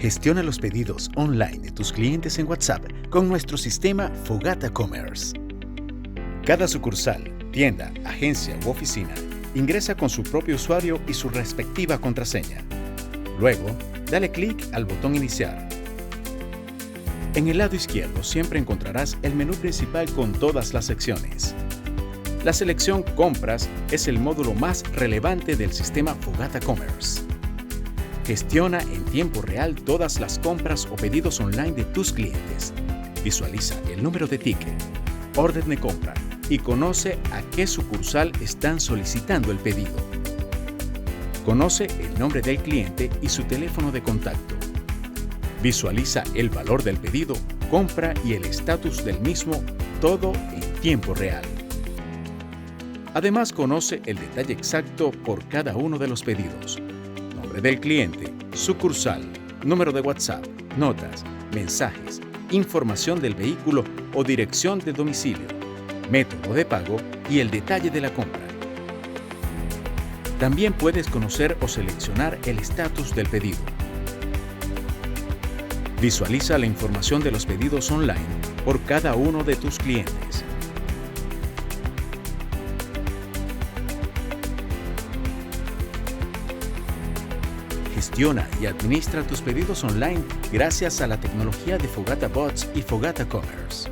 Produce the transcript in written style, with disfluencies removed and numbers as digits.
Gestiona los pedidos online de tus clientes en WhatsApp con nuestro sistema Fogata Commerce. Cada sucursal, tienda, agencia u oficina ingresa con su propio usuario y su respectiva contraseña. Luego, dale clic al botón Iniciar. En el lado izquierdo siempre encontrarás el menú principal con todas las secciones. La selección Compras es el módulo más relevante del sistema Fogata Commerce. Gestiona en tiempo real todas las compras o pedidos online de tus clientes. Visualiza el número de ticket, orden de compra y conoce a qué sucursal están solicitando el pedido. Conoce el nombre del cliente y su teléfono de contacto. Visualiza el valor del pedido, compra y el estatus del mismo, todo en tiempo real. Además, conoce el detalle exacto por cada uno de los pedidos. Nombre del cliente, sucursal, número de WhatsApp, notas, mensajes, información del vehículo o dirección de domicilio, método de pago y el detalle de la compra. También puedes conocer o seleccionar el estatus del pedido. Visualiza la información de los pedidos online por cada uno de tus clientes. Gestiona y administra tus pedidos online gracias a la tecnología de Fogata Bots y Fogata Commerce.